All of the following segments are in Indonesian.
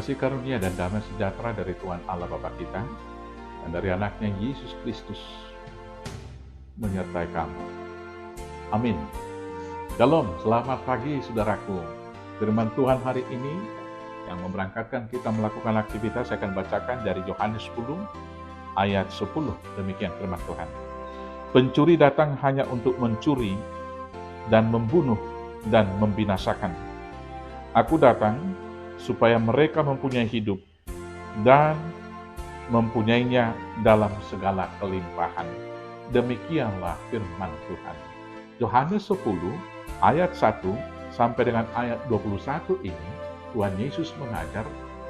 Kasih karunia dan damai sejahtera dari Tuhan Allah Bapa kita dan dari anaknya Yesus Kristus menyertai kamu. Amin. Shalom, selamat pagi saudaraku. Firman Tuhan hari ini yang memberangkatkan kita melakukan aktivitas, saya akan bacakan dari Yohanes 10 ayat 10. Demikian firman Tuhan. Pencuri datang hanya untuk mencuri dan membunuh dan membinasakan. Aku datang supaya mereka mempunyai hidup dan mempunyainya dalam segala kelimpahan. Demikianlah firman Tuhan. Yohanes 10 ayat 1 sampai dengan ayat 21 ini, Tuhan Yesus mengajar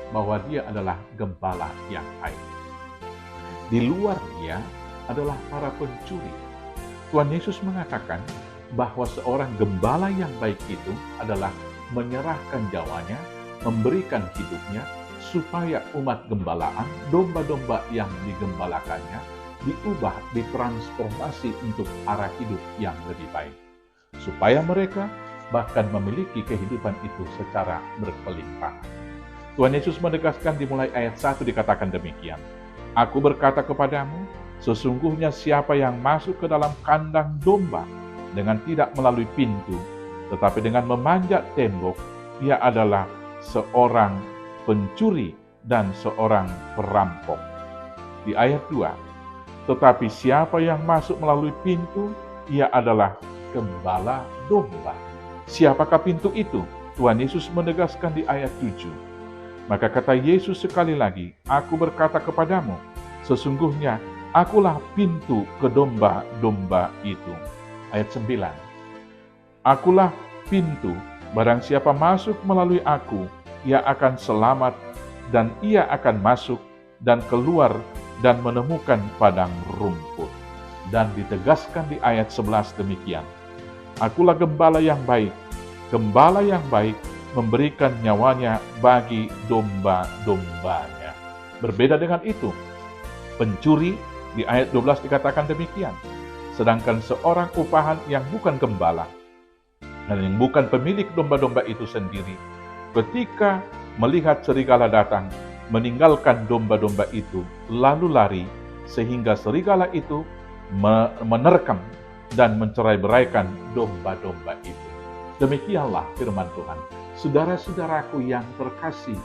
bahwa Dia adalah gembala yang baik. Di luar Dia adalah para pencuri. Tuhan Yesus mengatakan bahwa seorang gembala yang baik itu adalah menyerahkan nyawanya, memberikan hidupnya, supaya umat gembalaan, domba-domba yang digembalakannya, diubah, ditransformasi untuk arah hidup yang lebih baik. Supaya mereka bahkan memiliki kehidupan itu secara berkelimpahan. Tuhan Yesus menegaskan dimulai ayat 1 dikatakan demikian. Aku berkata kepadamu, sesungguhnya siapa yang masuk ke dalam kandang domba dengan tidak melalui pintu, tetapi dengan memanjat tembok, ia adalah seorang pencuri dan seorang perampok. Di ayat 2, tetapi siapa yang masuk melalui pintu, ia adalah gembala domba. Siapakah pintu itu? Tuhan Yesus menegaskan di ayat 7. Maka kata Yesus sekali lagi, aku berkata kepadamu, sesungguhnya akulah pintu ke domba-domba itu. Ayat 9, akulah pintu. Barang siapa masuk melalui aku, ia akan selamat dan ia akan masuk dan keluar dan menemukan padang rumput. Dan ditegaskan di ayat 11 demikian. Akulah gembala yang baik. Gembala yang baik memberikan nyawanya bagi domba-dombanya. Berbeda dengan itu, pencuri di ayat 12 dikatakan demikian. Sedangkan seorang upahan yang bukan gembala dan yang bukan pemilik domba-domba itu sendiri, ketika melihat serigala datang, meninggalkan domba-domba itu, lalu lari, sehingga serigala itu menerkam dan mencerai-beraikan domba-domba itu. Demikianlah firman Tuhan. Saudara-saudaraku yang terkasih,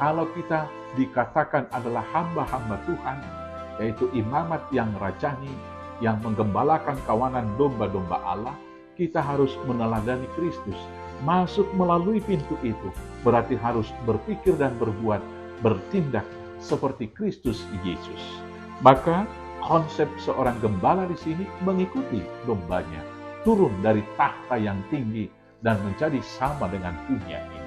kalau kita dikatakan adalah hamba-hamba Tuhan, yaitu imamat yang rajani, yang menggembalakan kawanan domba-domba Allah, kita harus meneladani Kristus. Masuk melalui pintu itu berarti harus berpikir dan berbuat, bertindak seperti Kristus Yesus. Maka konsep seorang gembala di sini mengikuti dombanya, turun dari tahta yang tinggi dan menjadi sama dengan dunia ini.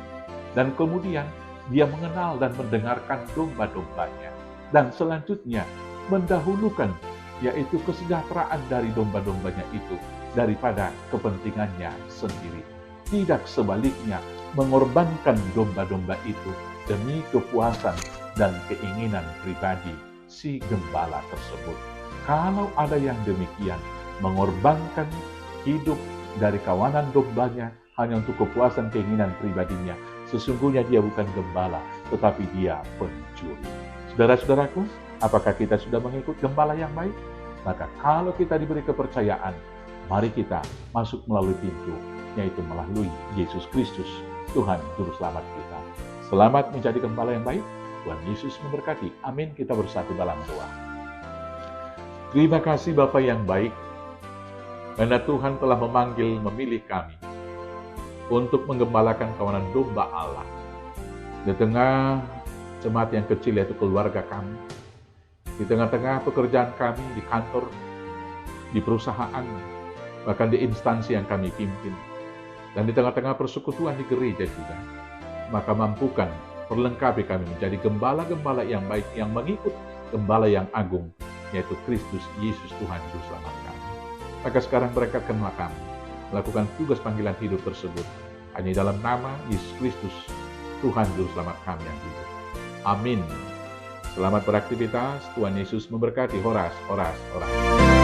Dan kemudian dia mengenal dan mendengarkan domba-dombanya. Dan selanjutnya mendahulukan, yaitu kesejahteraan dari domba-dombanya itu daripada kepentingannya sendiri. Tidak sebaliknya, mengorbankan domba-domba itu demi kepuasan dan keinginan pribadi si gembala tersebut. Kalau ada yang demikian, mengorbankan hidup dari kawanan dombanya hanya untuk kepuasan keinginan pribadinya, sesungguhnya dia bukan gembala, tetapi dia pencuri. Saudara-saudaraku, apakah kita sudah mengikut gembala yang baik? Maka kalau kita diberi kepercayaan, mari kita masuk melalui pintu, yaitu melalui Yesus Kristus, Tuhan Juru Selamat kita. Selamat menjadi gembala yang baik. Tuhan Yesus memberkati. Amin. Kita bersatu dalam doa. Terima kasih Bapa yang baik, karena Tuhan telah memilih kami untuk menggembalakan kawanan domba Allah. Di tengah jemaat yang kecil, yaitu keluarga kami, di tengah-tengah pekerjaan kami, di kantor, di perusahaan, bahkan di instansi yang kami pimpin, dan di tengah-tengah persekutuan di gereja juga. Maka mampukan, perlengkapi kami menjadi gembala-gembala yang baik, yang mengikut gembala yang agung, yaitu Kristus Yesus Tuhan Juru Selamat kami. Maka sekarang berkatkanlah kami melakukan tugas panggilan hidup tersebut, hanya dalam nama Yesus Kristus, Tuhan Juru Selamat kami yang hidup. Amin. Selamat beraktivitas, Tuhan Yesus memberkati. Horas, horas, horas.